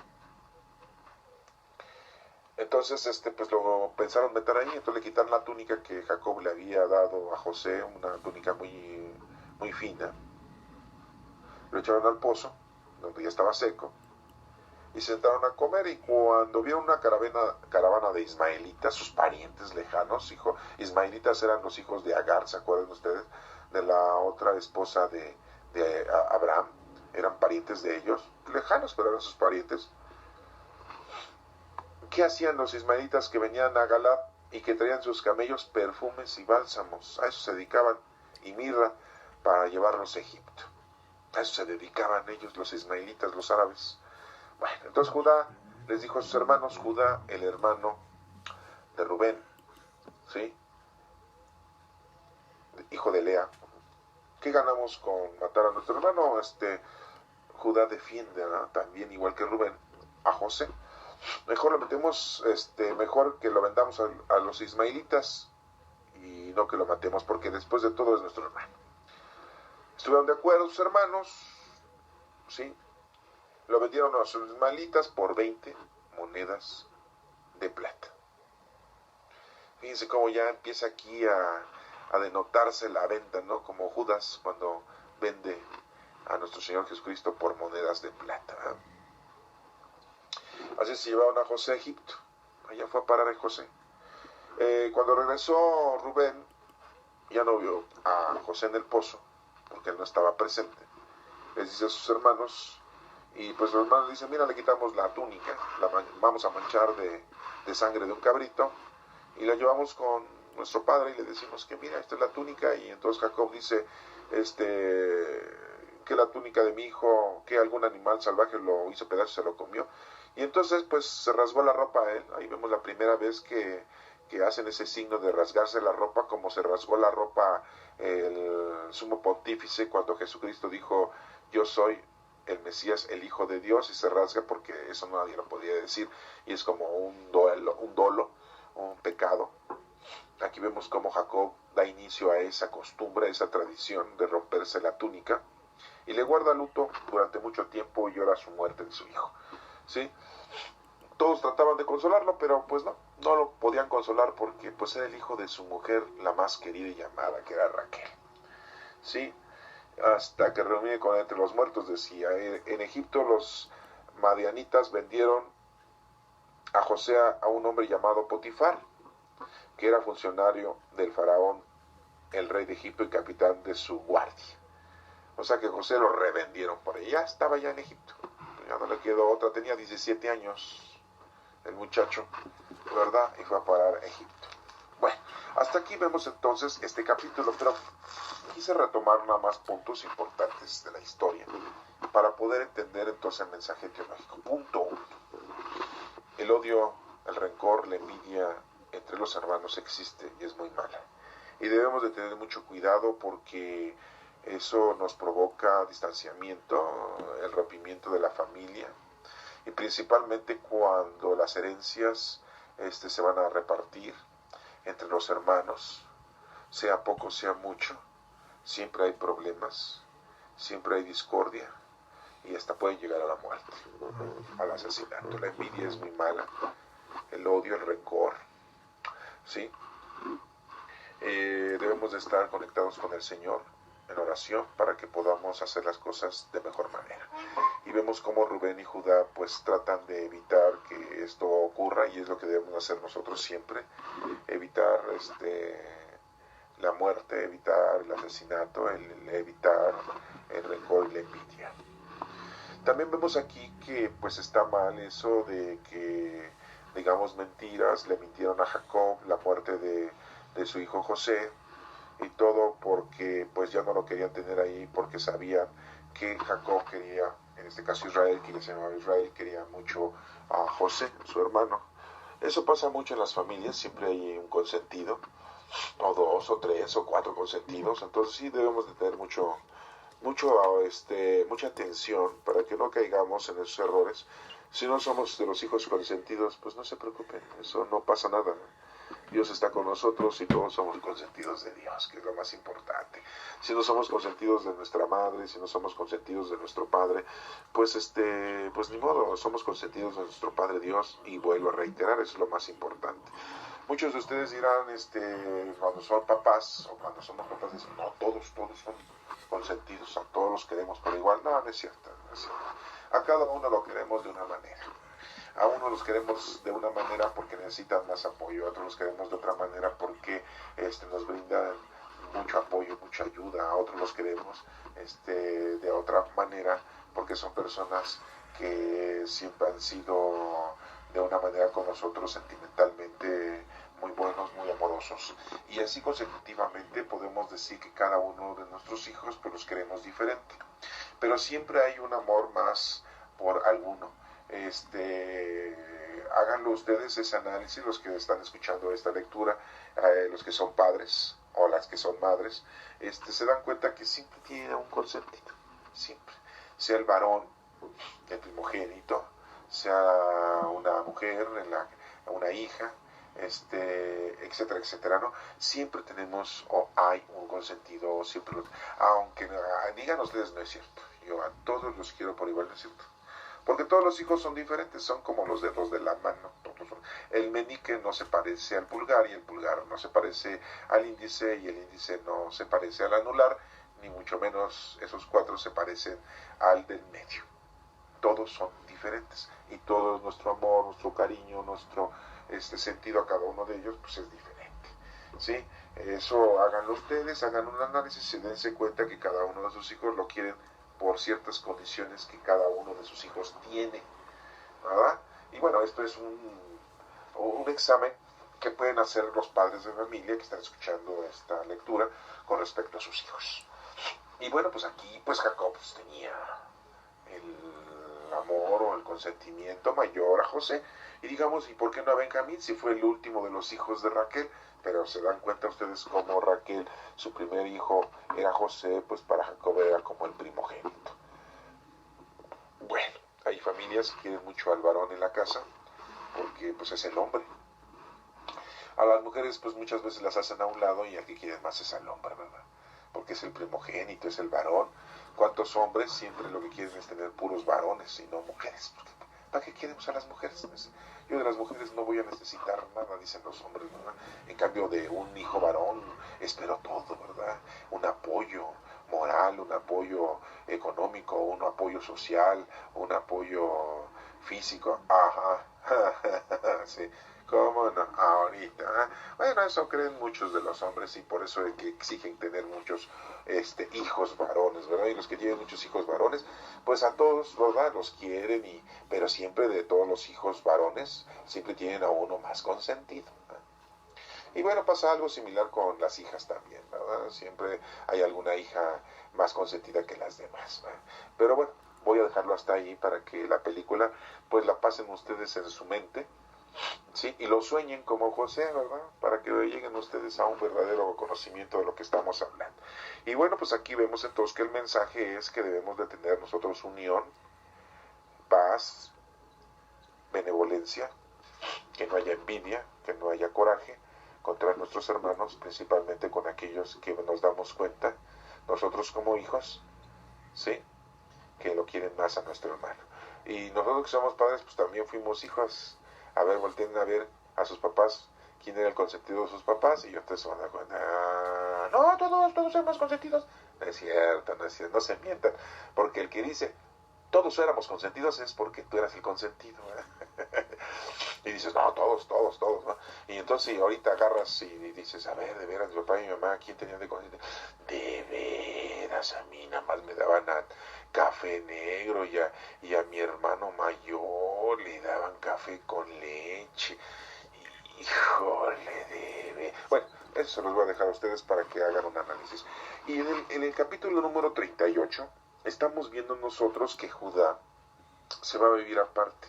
Entonces, pues lo pensaron meter ahí, entonces le quitaron la túnica que Jacob le había dado a José, una túnica muy, muy fina. Lo echaron al pozo, donde ya estaba seco, y se sentaron a comer, y cuando vieron una caravana de ismaelitas, sus parientes lejanos, ismaelitas eran los hijos de Agar, ¿se acuerdan ustedes? De la otra esposa de Abraham, eran parientes de ellos, lejanos, pero eran sus parientes. ¿Qué hacían los ismaelitas que venían a Galad y que traían sus camellos perfumes y bálsamos? A eso se dedicaban, y mirra, para llevarlos a Egipto. A eso se dedicaban ellos, los ismaelitas, los árabes. Bueno, entonces Judá les dijo a sus hermanos, Judá, el hermano de Rubén, ¿sí? Hijo de Lea, ¿qué ganamos con matar a nuestro hermano? Judá defiende, ¿no? También, igual que Rubén, a José. Mejor lo metemos, mejor que lo vendamos a los ismaelitas y no que lo matemos, porque después de todo es nuestro hermano. Estuvieron de acuerdo sus hermanos, ¿sí? Lo vendieron a los ismaelitas por 20 monedas de plata. Fíjense cómo ya empieza aquí a denotarse la venta, ¿no? Como Judas cuando vende a nuestro Señor Jesucristo por monedas de plata, ¿eh? Así se llevaron a José a Egipto. Allá fue a parar a José. Cuando regresó Rubén, ya no vio a José en el pozo, porque él no estaba presente. Les dice a sus hermanos, y pues los hermanos dicen, mira, le quitamos la túnica, vamos a manchar de sangre de un cabrito, y la llevamos con nuestro padre y le decimos que mira, esta es la túnica. Y entonces Jacob dice, que la túnica de mi hijo, que algún animal salvaje lo hizo pedazos y se lo comió. Y entonces pues se rasgó la ropa a él. Ahí vemos la primera vez que hacen ese signo de rasgarse la ropa, como se rasgó la ropa el sumo pontífice cuando Jesucristo dijo, yo soy el Mesías, el Hijo de Dios, y se rasga porque eso nadie lo podía decir, y es como un dolo, un pecado. Aquí vemos cómo Jacob da inicio a esa costumbre, a esa tradición de romperse la túnica, y le guarda luto durante mucho tiempo y llora su muerte de su hijo. ¿Sí? Todos trataban de consolarlo, pero pues no lo podían consolar porque pues era el hijo de su mujer, la más querida y amada, que era Raquel. ¿Sí? Hasta que reunió con entre los muertos, decía, en Egipto los madianitas vendieron a José a un hombre llamado Potifar, que era funcionario del faraón, el rey de Egipto y capitán de su guardia. O sea que José lo revendieron por ahí, ya estaba ya en Egipto, ya no le quedó otra, tenía 17 años el muchacho, ¿verdad? Y fue a parar a Egipto. Bueno, hasta aquí vemos entonces este capítulo, pero quise retomar nada más puntos importantes de la historia para poder entender entonces el mensaje teológico. Punto 1. El odio, el rencor, la envidia entre los hermanos existe y es muy mala. Y debemos de tener mucho cuidado porque eso nos provoca distanciamiento, el rompimiento de la familia, y principalmente cuando las herencias se van a repartir entre los hermanos, sea poco, sea mucho, siempre hay problemas, siempre hay discordia y hasta puede llegar a la muerte, al asesinato. La envidia es muy mala, el odio, el rencor, ¿sí? Debemos de estar conectados con el Señor en oración para que podamos hacer las cosas de mejor manera. Y vemos cómo Rubén y Judá pues tratan de evitar que esto ocurra, y es lo que debemos hacer nosotros siempre, evitar la muerte, evitar el asesinato, evitar el rencor y la envidia. También vemos aquí que pues está mal eso de que digamos mentiras, le mintieron a Jacob la muerte de su hijo José, y todo porque pues ya no lo querían tener ahí, porque sabían que Jacob quería, en este caso Israel, que se llamaba Israel, quería mucho a José, su hermano. Eso pasa mucho en las familias, siempre hay un consentido, o dos, o tres, o cuatro consentidos, entonces sí debemos de tener mucha atención para que no caigamos en esos errores. Si no somos de los hijos consentidos, pues no se preocupen, eso no pasa nada. Dios está con nosotros y todos somos consentidos de Dios, que es lo más importante. Si no somos consentidos de nuestra madre, si no somos consentidos de nuestro padre, pues pues ni modo, somos consentidos de nuestro Padre Dios, y vuelvo a reiterar, eso es lo más importante. Muchos de ustedes dirán, cuando son papás o cuando somos papás, dicen, no, todos son consentidos, a todos los queremos por igual. No, no es cierto, no es cierto. A cada uno lo queremos de una manera. A unos los queremos de una manera porque necesitan más apoyo, a otros los queremos de otra manera porque nos brindan mucho apoyo, mucha ayuda, a otros los queremos de otra manera porque son personas que siempre han sido de una manera con nosotros sentimentalmente muy buenos, muy amorosos. Y así consecutivamente podemos decir que cada uno de nuestros hijos pues los queremos diferente. Pero siempre hay un amor más por alguno. Háganlo ustedes ese análisis, los que están escuchando esta lectura, los que son padres o las que son madres, se dan cuenta que siempre tiene un consentido, siempre, sea el varón, el primogénito, sea una mujer, una hija, etcétera, etcétera, ¿no? Siempre tenemos o hay un consentido, siempre aunque digan ustedes no es cierto, yo a todos los quiero por igual, no es cierto. Porque todos los hijos son diferentes, son como los dedos de la mano. El meñique no se parece al pulgar y el pulgar no se parece al índice y el índice no se parece al anular, ni mucho menos esos cuatro se parecen al del medio. Todos son diferentes y todo nuestro amor, nuestro cariño, nuestro sentido a cada uno de ellos pues es diferente. ¿Sí? Eso háganlo ustedes, hagan un análisis y dense cuenta que cada uno de sus hijos lo quieren por ciertas condiciones que cada uno de sus hijos tiene, ¿verdad? Y bueno, esto es un examen que pueden hacer los padres de familia que están escuchando esta lectura con respecto a sus hijos. Y bueno, pues aquí pues Jacob pues, tenía el amor o el consentimiento mayor a José. Y digamos, ¿y por qué no a Benjamín si fue el último de los hijos de Raquel? Pero se dan cuenta ustedes cómo Raquel, su primer hijo era José, pues para Jacob era como el primogénito. Bueno, hay familias que quieren mucho al varón en la casa porque pues es el hombre. A las mujeres pues muchas veces las hacen a un lado y al que quieren más es al hombre, ¿verdad? Porque es el primogénito, es el varón. ¿Cuántos hombres siempre lo que quieren es tener puros varones y no mujeres? ¿Para qué queremos a las mujeres? Yo de las mujeres no voy a necesitar nada, dicen los hombres, ¿verdad? En cambio de un hijo varón espero todo, ¿verdad? Un apoyo moral, un apoyo económico, un apoyo social, un apoyo físico. Ajá, sí. ¿Cómo no? Ahorita. Bueno, eso creen muchos de los hombres y por eso es que exigen tener muchos hijos varones, ¿verdad? Y los que tienen muchos hijos varones, pues a todos, ¿verdad? Los quieren, pero siempre de todos los hijos varones, siempre tienen a uno más consentido. Y bueno, pasa algo similar con las hijas también, ¿verdad? Siempre hay alguna hija más consentida que las demás, ¿verdad? Pero bueno, voy a dejarlo hasta ahí para que la película, pues la pasen ustedes en su mente, ¿sí? Y lo sueñen como José, ¿verdad? Para que lleguen ustedes a un verdadero conocimiento de lo que estamos hablando. Y bueno, pues aquí vemos entonces que el mensaje es que debemos de tener nosotros unión, paz, benevolencia, que no haya envidia, que no haya coraje contra nuestros hermanos, principalmente con aquellos que nos damos cuenta, nosotros como hijos, ¿sí? Que lo quieren más a nuestro hermano. Y nosotros que somos padres, pues también fuimos hijos. A ver, volteen a ver a sus papás, quién era el consentido de sus papás, y entonces se van a dar cuenta, no, todos somos consentidos. No es cierto, no se mientan, porque el que dice, todos éramos consentidos es porque tú eras el consentido, y dices, no, todos, ¿no? Y entonces si ahorita agarras y dices, a ver, de veras, mi papá y mi mamá, ¿quién tenían de consentido? De veras, a mí nada más me daban café negro y a mi hermano mayor le daban café con leche. Híjole, bueno, eso se los voy a dejar a ustedes para que hagan un análisis. Y en el capítulo número 38 estamos viendo nosotros que Judá se va a vivir aparte.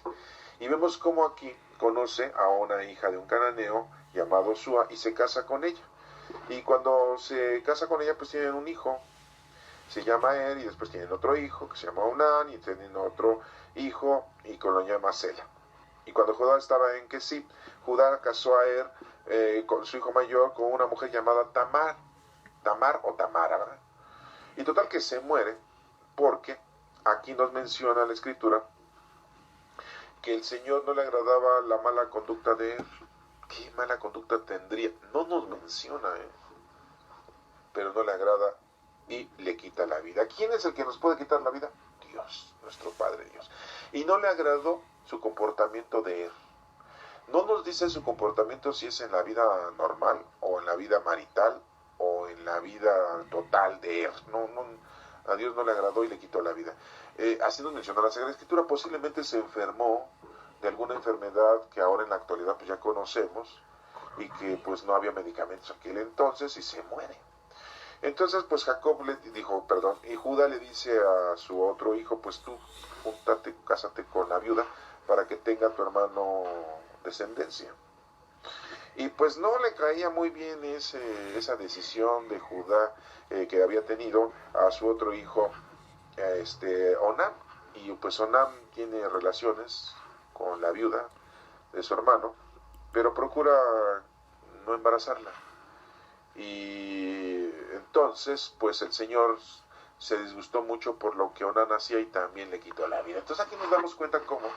Y vemos cómo aquí conoce a una hija de un cananeo llamado Sua y se casa con ella. Y cuando se casa con ella, pues tienen un hijo, se llama Er, y después tienen otro hijo que se llama Onán, y tienen otro hijo y que lo llama Sela. Y cuando Judá estaba en Kesib, Judá casó a Er con su hijo mayor con una mujer llamada Tamar o Tamara, ¿verdad? Y total que se muere porque aquí nos menciona la escritura que el Señor no le agradaba la mala conducta de él. ¿Qué mala conducta tendría? No nos menciona, pero no le agrada y le quita la vida. ¿Quién es el que nos puede quitar la vida? Dios, nuestro Padre Dios. Y no le agradó su comportamiento de él. No nos dice su comportamiento si es en la vida normal o en la vida marital o en la vida total de él. A Dios no le agradó y le quitó la vida. Así nos menciona la Sagrada Escritura. Posiblemente se enfermó de alguna enfermedad que ahora en la actualidad pues ya conocemos y que pues no había medicamentos aquel entonces y se muere. Entonces pues Jacob le dijo, y Judá le dice a su otro hijo, pues tú júntate, cásate con la viuda para que tenga tu hermano descendencia. Y pues no le caía muy bien esa decisión de Judá que había tenido a su otro hijo, Onán. Y pues Onán tiene relaciones con la viuda de su hermano, pero procura no embarazarla. Y entonces pues el Señor se disgustó mucho por lo que Onán hacía y también le quitó la vida. Entonces aquí nos damos cuenta cómo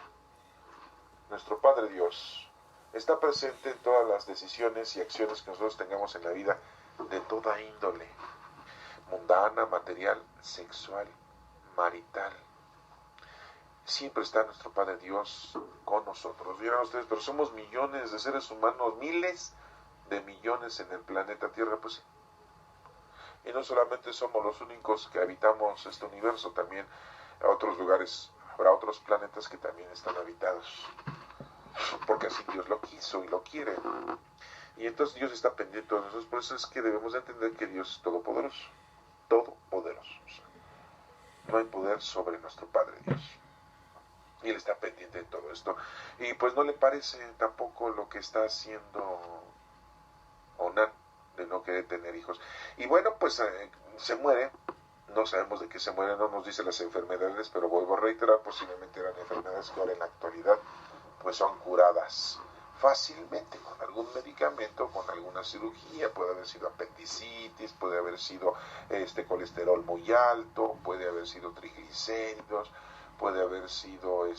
nuestro Padre Dios está presente en todas las decisiones y acciones que nosotros tengamos en la vida de toda índole, mundana, material, sexual, marital. Siempre está nuestro Padre Dios con nosotros. Dirán ustedes, pero somos millones de seres humanos, miles de millones en el planeta Tierra, pues sí. Y no solamente somos los únicos que habitamos este universo, también a otros lugares, habrá otros planetas que también están habitados. Porque así Dios lo quiso y lo quiere. Y entonces Dios está pendiente de nosotros. Por eso es que debemos de entender que Dios es todopoderoso. Todopoderoso. no hay poder sobre nuestro Padre Dios. Y Él está pendiente de todo esto. Y pues no le parece tampoco lo que está haciendo Onán, de no querer tener hijos. Y bueno, pues se muere. No sabemos de qué se muere, no nos dice las enfermedades, pero vuelvo a reiterar, posiblemente eran enfermedades que ahora en la actualidad pues son curadas fácilmente con algún medicamento, con alguna cirugía. Puede haber sido apendicitis, puede haber sido colesterol muy alto, puede haber sido triglicéridos, puede haber sido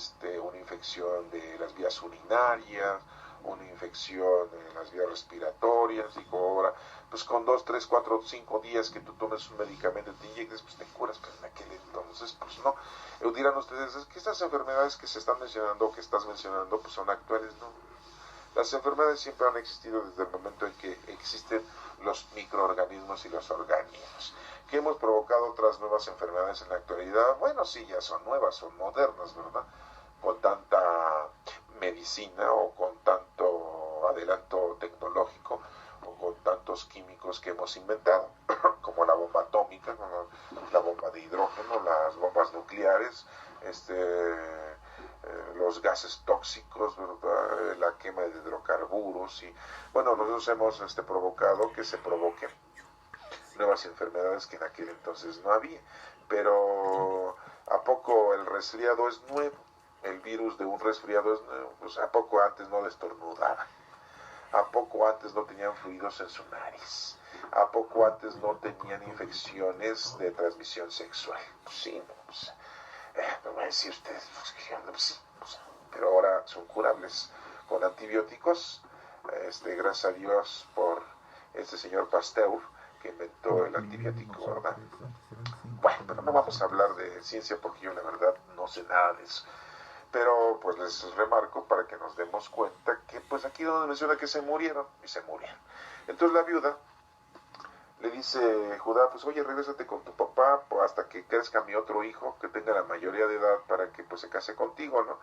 una infección de las vías urinarias, una infección en las vías respiratorias, y ahora, pues con 2, 3, 4, 5 días que tú tomes un medicamento y te inyectes, pues te curas, pero en aquel entonces, pues no. Dirán ustedes, es que estas enfermedades que se están mencionando, que estás mencionando, pues son actuales, ¿no? Las enfermedades siempre han existido desde el momento en que existen los microorganismos y los organismos. ¿Que hemos provocado otras nuevas enfermedades en la actualidad? Bueno, sí, ya son nuevas, son modernas, ¿verdad? Con tanta medicina o con tanto adelanto tecnológico o con tantos químicos que hemos inventado, como la bomba atómica, como la bomba de hidrógeno, las bombas nucleares, los gases tóxicos, ¿verdad? La quema de hidrocarburos, y bueno, nosotros hemos provocado que se provoquen nuevas enfermedades que en aquel entonces no había. Pero ¿a poco el resfriado es nuevo? El virus de un resfriado es nuevo. Pues ¿a poco antes no estornudaban? ¿A poco antes no tenían fluidos en su nariz? ¿A poco antes no tenían infecciones de transmisión sexual? Pues sí, no, pues, me van a decir ustedes, pues sí, pues, pero ahora son curables con antibióticos, gracias a Dios por este señor Pasteur, que inventó el antibiótico, ¿verdad? Bueno, pero no vamos a hablar de ciencia porque yo la verdad no sé nada de eso. Pero pues les remarco para que nos demos cuenta que pues aquí donde menciona que se murieron, y se murieron. Entonces la viuda le dice Judá, pues oye, regrésate con tu papá hasta que crezca mi otro hijo, que tenga la mayoría de edad para que pues se case contigo, ¿no?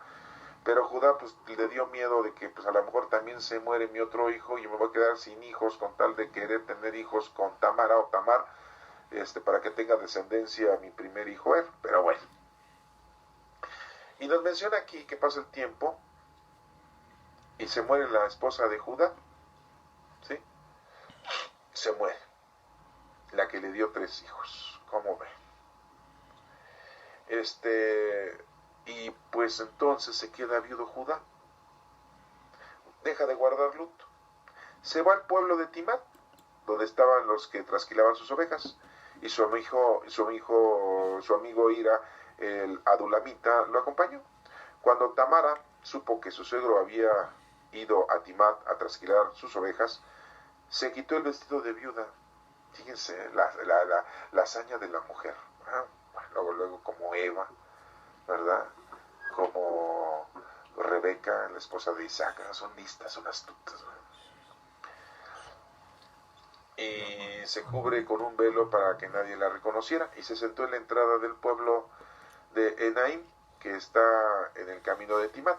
Pero Judá pues le dio miedo de que pues a lo mejor también se muere mi otro hijo y me voy a quedar sin hijos con tal de querer tener hijos con Tamara o Tamar, para que tenga descendencia a mi primer hijo él. Pero bueno. Y nos menciona aquí que pasa el tiempo y se muere la esposa de Judá, ¿sí? Se muere, la que le dio 3 hijos, ¿cómo ven? Y pues entonces se queda viudo Judá, deja de guardar luto, se va al pueblo de Timat, donde estaban los que trasquilaban sus ovejas, y su amigo Ira, el adulamita, lo acompañó. Cuando Tamara supo que su suegro había ido a Timat a trasquilar sus ovejas, se quitó el vestido de viuda. Fíjense la hazaña de la mujer. Luego como Eva, ¿verdad? Como Rebeca, la esposa de Isaac, son listas, son astutas, ¿verdad? Y se cubre con un velo para que nadie la reconociera, y se sentó en la entrada del pueblo de Enaim, que está en el camino de Timat.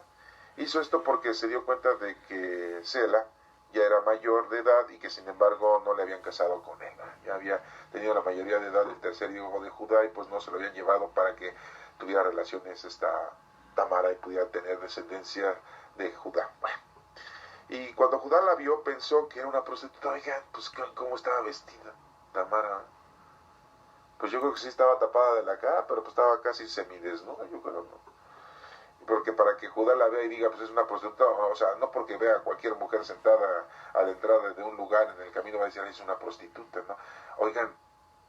Hizo esto porque se dio cuenta de que Sela ya era mayor de edad y que sin embargo no le habían casado con él. Ya había tenido la mayoría de edad el tercer hijo de Judá y pues no se lo habían llevado para que tuviera relaciones esta Tamara y pudiera tener descendencia de Judá. Bueno. Y cuando Judá la vio pensó que era una prostituta. Oigan, pues ¿cómo estaba vestida Tamara? Pues yo creo que sí estaba tapada de la cara, pero pues estaba casi semidesnuda, yo creo, ¿no? Porque para que Judá la vea y diga, pues es una prostituta, o sea, no porque vea a cualquier mujer sentada a la entrada de un lugar en el camino va a decir, es una prostituta, ¿no? Oigan,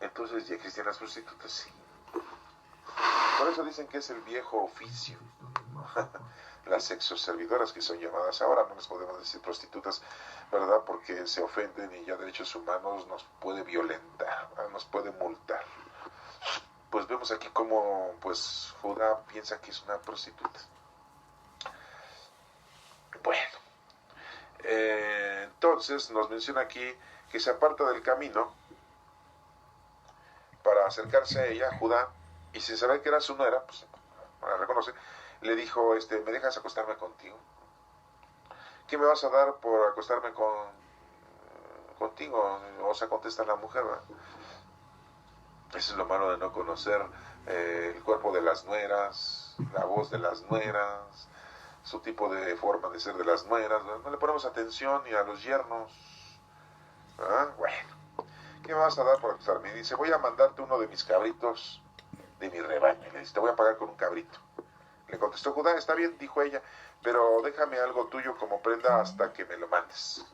entonces, ¿ya existían las prostitutas? Sí. Por eso dicen que es el viejo oficio. Las sexoservidoras que son llamadas ahora, no les podemos decir prostitutas, ¿verdad? Porque se ofenden y ya derechos humanos nos puede violentar, nos puede multar. Pues vemos aquí como pues Judá piensa que es una prostituta. Bueno, entonces nos menciona aquí que se aparta del camino para acercarse a ella, Judá, y sin saber que era su nuera, pues la reconoce, le dijo, ¿me dejas acostarme contigo? ¿Qué me vas a dar por acostarme contigo? O sea, contesta la mujer, ¿verdad? Eso es lo malo de no conocer el cuerpo de las nueras, la voz de las nueras, su tipo de forma de ser de las nueras. No le ponemos atención ni a los yernos. ¿Ah? Bueno, ¿qué me vas a dar por acusar? Me dice, voy a mandarte uno de mis cabritos de mi rebaño. Y le dice, te voy a pagar con un cabrito. Le contestó Judá, está bien, dijo ella, pero déjame algo tuyo como prenda hasta que me lo mandes.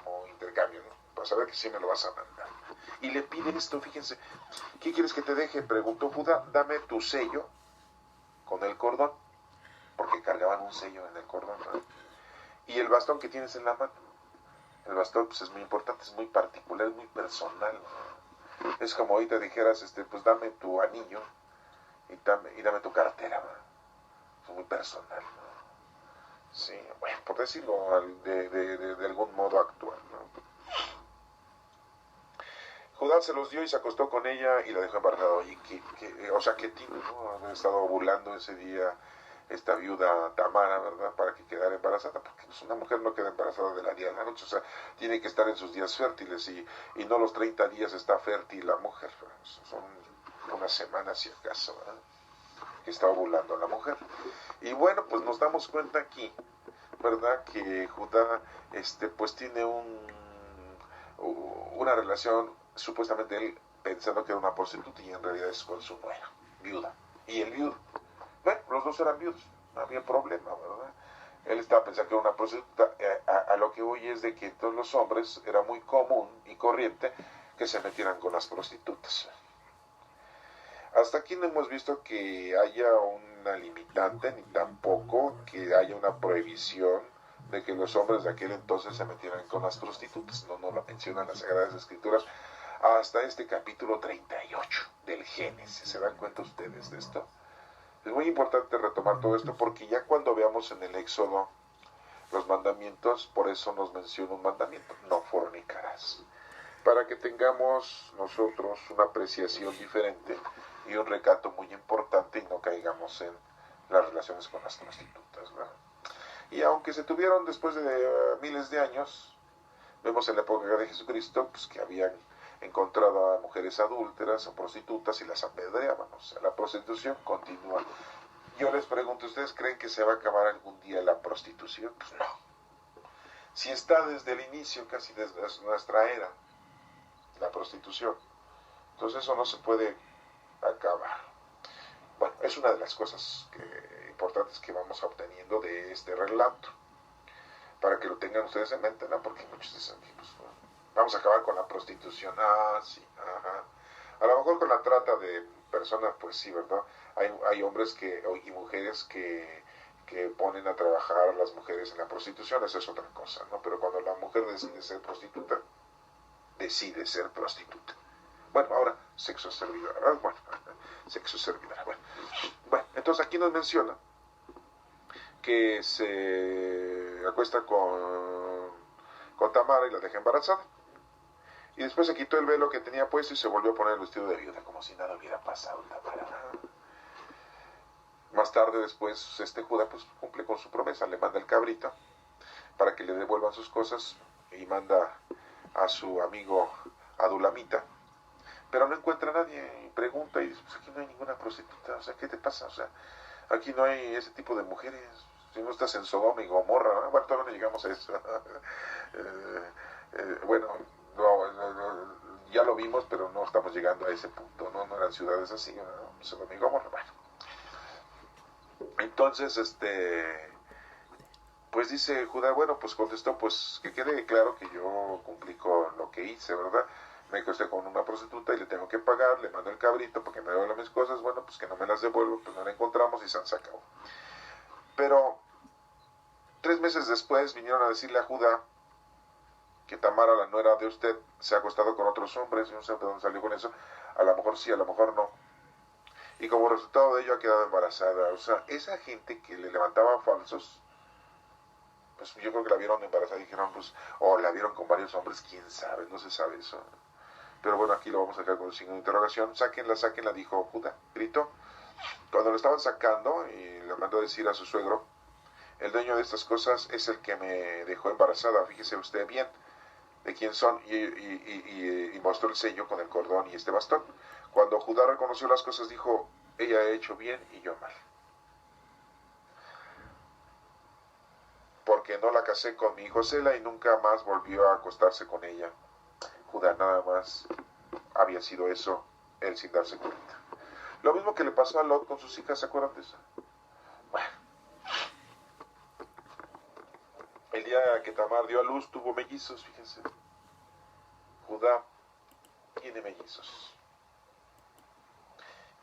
Como intercambio, ¿no? Para saber que sí me lo vas a mandar. Y le pide esto, fíjense, ¿qué quieres que te deje? Preguntó Judá, dame tu sello con el cordón, porque cargaban un sello en el cordón, ¿no? Y el bastón que tienes en la mano. El bastón pues es muy importante, es muy particular, es muy personal, ¿no? Es como ahorita dijeras, pues dame tu anillo y dame tu cartera, ¿no? Es muy personal, ¿no? Sí, bueno, por decirlo de algún modo actual, ¿no? Judá se los dio y se acostó con ella y la dejó embarazada. Oye, o sea, qué tino, ¿no? Ha estado burlando ese día esta viuda Tamara, ¿verdad? Para que quedara embarazada, porque pues, una mujer no queda embarazada de la día a la noche, o sea, tiene que estar en sus días fértiles y no los 30 días está fértil la mujer, son unas semanas si acaso, ¿verdad? Que estaba burlando a la mujer. Y bueno, pues nos damos cuenta aquí, ¿verdad? Que Judá, pues tiene una relación, supuestamente él pensando que era una prostituta y en realidad es con su nuera, viuda. Y el viudo, bueno, los dos eran viudos, no había problema, ¿verdad? Él estaba pensando que era una prostituta, a lo que hoy es de que todos los hombres era muy común y corriente que se metieran con las prostitutas. Hasta aquí no hemos visto que haya una limitante, ni tampoco que haya una prohibición de que los hombres de aquel entonces se metieran con las prostitutas. No lo mencionan las Sagradas Escrituras hasta este capítulo 38 del Génesis. ¿Se dan cuenta ustedes de esto? Es muy importante retomar todo esto porque ya cuando veamos en el Éxodo los mandamientos, por eso nos menciona un mandamiento, no fornicarás, para que tengamos nosotros una apreciación diferente y un recato muy importante y no caigamos en las relaciones con las prostitutas, ¿no? Y aunque se tuvieron después de miles de años, vemos en la época de Jesucristo pues, que habían encontrado a mujeres adúlteras o prostitutas y las apedreaban. O sea, la prostitución continúa. Yo les pregunto, ¿ustedes creen que se va a acabar algún día la prostitución? Pues no. Si está desde el inicio, casi desde nuestra era, la prostitución, entonces eso no se puede acabar. Bueno, es una de las cosas importantes que vamos obteniendo de este relato, para que lo tengan ustedes en mente, ¿no? Porque muchos dicen, pues, vamos a acabar con la prostitución. Ah, sí, ajá. A lo mejor con la trata de personas, pues sí, ¿verdad? Hay hombres y mujeres que ponen a trabajar a las mujeres en la prostitución, esa es otra cosa, ¿no? Pero cuando la mujer decide ser prostituta, decide ser prostituta. Bueno, ahora, sexo servidor. Bueno, sexo servidor. Bueno, entonces aquí nos menciona que se acuesta con Tamara y la deja embarazada. Y después se quitó el velo que tenía puesto y se volvió a poner el vestido de viuda, como si nada hubiera pasado. Tamara. Más tarde, después, Judá pues, cumple con su promesa, le manda el cabrito para que le devuelvan sus cosas y manda a su amigo Adulamita, pero no encuentra a nadie y pregunta y dice, pues aquí no hay ninguna prostituta, o sea, ¿qué te pasa? O sea, aquí no hay ese tipo de mujeres, si no estás en Sodoma y Gomorra, ¿no? Bueno, todavía no llegamos a eso. Bueno, ya lo vimos, pero no estamos llegando a ese punto, no eran ciudades así, ¿no? Sodoma y Gomorra, bueno. Entonces, pues dice Judá, bueno, pues contestó, pues que quede claro que yo cumplí con lo que hice, ¿verdad? Me acosté con una prostituta y le tengo que pagar, le mando el cabrito porque me devuelva mis cosas, bueno, pues que no me las devuelvo, pues no la encontramos y se acabó. Pero 3 meses después vinieron a decirle a Judá que Tamara, la nuera de usted, se ha acostado con otros hombres, yo no sé de dónde salió con eso, a lo mejor sí, a lo mejor no. Y como resultado de ello ha quedado embarazada. O sea, esa gente que le levantaba falsos, pues yo creo que la vieron embarazada y dijeron, pues, o la vieron con varios hombres, quién sabe, no se sabe eso. Pero bueno, aquí lo vamos a sacar con un signo de interrogación. Sáquenla, dijo Judá. Gritó. Cuando lo estaban sacando y le mandó a decir a su suegro, el dueño de estas cosas es el que me dejó embarazada, fíjese usted bien de quién son, y mostró el sello con el cordón y este bastón. Cuando Judá reconoció las cosas, dijo, ella ha hecho bien y yo mal. Porque no la casé con mi hijo Sela y nunca más volvió a acostarse con ella. Judá nada más había sido eso, él sin darse cuenta. Lo mismo que le pasó a Lot con sus hijas, ¿se acuerdan de eso? Bueno, el día que Tamar dio a luz tuvo mellizos, fíjense. Judá tiene mellizos.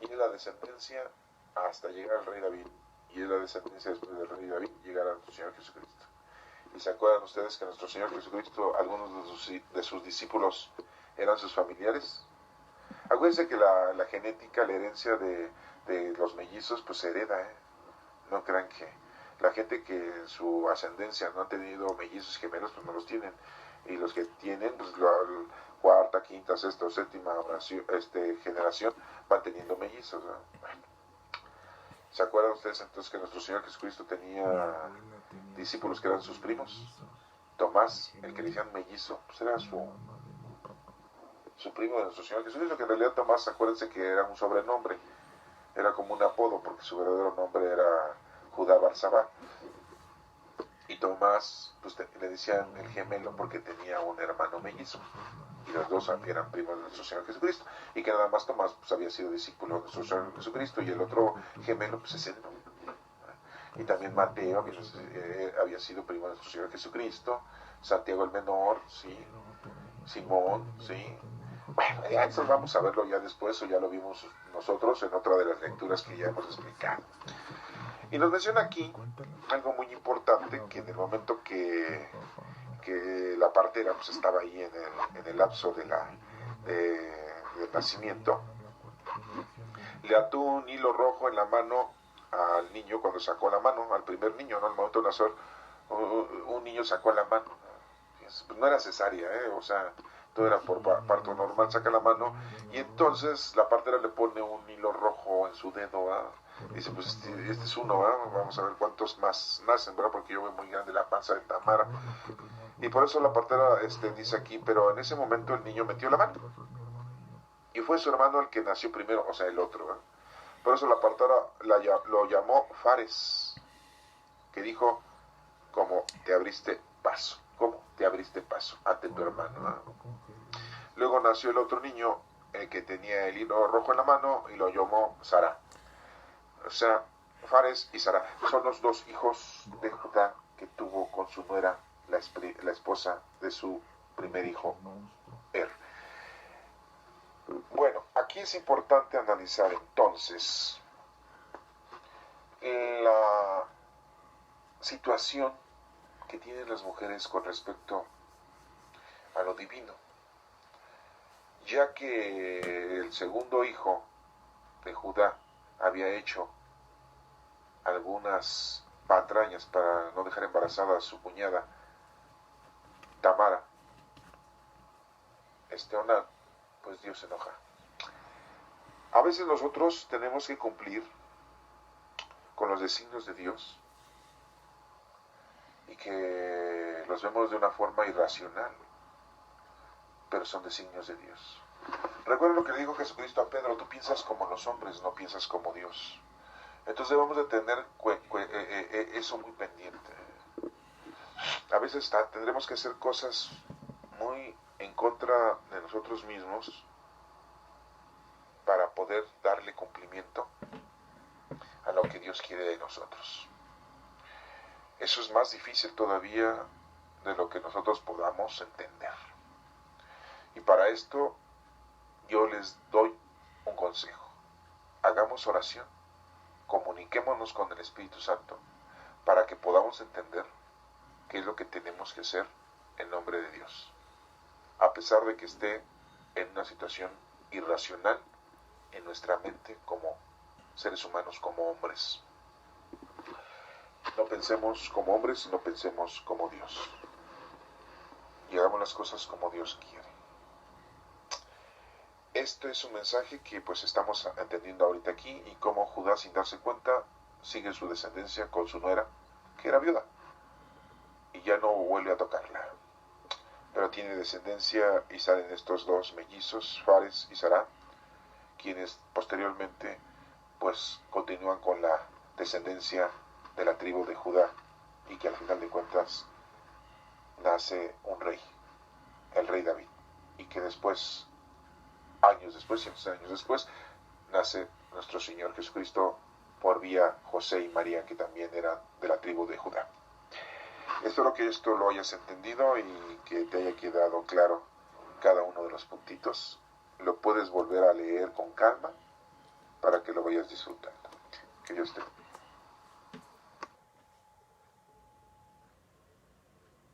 Y es la descendencia hasta llegar al rey David. Y es la descendencia después del rey David llegar a nuestro Señor Jesucristo. ¿Y se acuerdan ustedes que nuestro Señor Jesucristo, algunos de sus discípulos eran sus familiares? Acuérdense que la genética, la herencia de los mellizos, pues se hereda, ¿eh? No crean que la gente que en su ascendencia no han tenido mellizos gemelos, pues no los tienen. Y los que tienen, pues la cuarta, quinta, sexta o séptima generación van teniendo mellizos, ¿no? Bueno. ¿Se acuerdan ustedes entonces que nuestro Señor Jesucristo tenía discípulos que eran sus primos? Tomás, el que le decían mellizo, pues era su primo de nuestro Señor Jesucristo, que en realidad Tomás, acuérdense que era un sobrenombre, era como un apodo, porque su verdadero nombre era Judá Barsabá. Y Tomás, pues le decían el gemelo porque tenía un hermano mellizo. Y los dos eran primos de nuestro Señor Jesucristo. Y que nada más Tomás pues, había sido discípulo de nuestro Señor Jesucristo. Y el otro gemelo, pues es él. Y también Mateo había sido primo de nuestro Señor Jesucristo. Santiago el menor, sí. Simón, sí. Bueno, ya eso vamos a verlo ya después, o ya lo vimos nosotros en otra de las lecturas que ya hemos explicado. Y nos menciona aquí algo muy importante, que en el momento que la partera pues, estaba ahí en el lapso del nacimiento, le ató un hilo rojo en la mano al niño cuando sacó la mano, al primer niño, ¿no? Al momento de nacer, un niño sacó la mano. Pues no era cesárea, o sea, todo era por parto normal, saca la mano, y entonces la partera le pone un hilo rojo en su dedo, dice, pues este es uno, vamos a ver cuántos más nacen, ¿verdad? Porque yo veo muy grande la panza de Tamara. Y por eso la partera dice aquí, pero en ese momento el niño metió la mano. Y fue su hermano el que nació primero, o sea, el otro, ¿verdad? Por eso la partera lo llamó Fares, que dijo, como te abriste paso. ¿Cómo te abriste paso ante tu hermano? Luego nació el otro niño que tenía el hilo rojo en la mano y lo llamó Sara. O sea, Fares y Sara son los dos hijos de Judá que tuvo con su nuera, la esposa de su primer hijo, Er. Bueno, aquí es importante analizar entonces la situación que tienen las mujeres con respecto a lo divino, ya que el segundo hijo de Judá había hecho algunas patrañas para no dejar embarazada a su cuñada Tamara, Onán, pues Dios se enoja. A veces nosotros tenemos que cumplir con los designios de Dios y que los vemos de una forma irracional, pero son designios de Dios. Recuerda lo que le dijo Jesucristo a Pedro, tú piensas como los hombres, no piensas como Dios. Entonces debemos de tener eso muy pendiente. A veces tendremos que hacer cosas muy en contra de nosotros mismos para poder darle cumplimiento a lo que Dios quiere de nosotros. Eso es más difícil todavía de lo que nosotros podamos entender. Y para esto yo les doy un consejo. Hagamos oración, comuniquémonos con el Espíritu Santo para que podamos entender qué es lo que tenemos que hacer en nombre de Dios. A pesar de que esté en una situación irracional en nuestra mente como seres humanos, como hombres. No pensemos como hombres, sino pensemos como Dios. Y hagamos las cosas como Dios quiere. Este es un mensaje que pues estamos entendiendo ahorita aquí, y cómo Judá, sin darse cuenta, sigue su descendencia con su nuera, que era viuda, y ya no vuelve a tocarla. Pero tiene descendencia y salen estos dos mellizos, Fares y Sara, quienes posteriormente pues continúan con la descendencia de la tribu de Judá, y que al final de cuentas nace un rey, el rey David, y que después, años después, cientos de años después, nace nuestro Señor Jesucristo por vía José y María, que también eran de la tribu de Judá. Espero que esto lo hayas entendido y que te haya quedado claro cada uno de los puntitos. Lo puedes volver a leer con calma para que lo vayas disfrutando. Que Dios te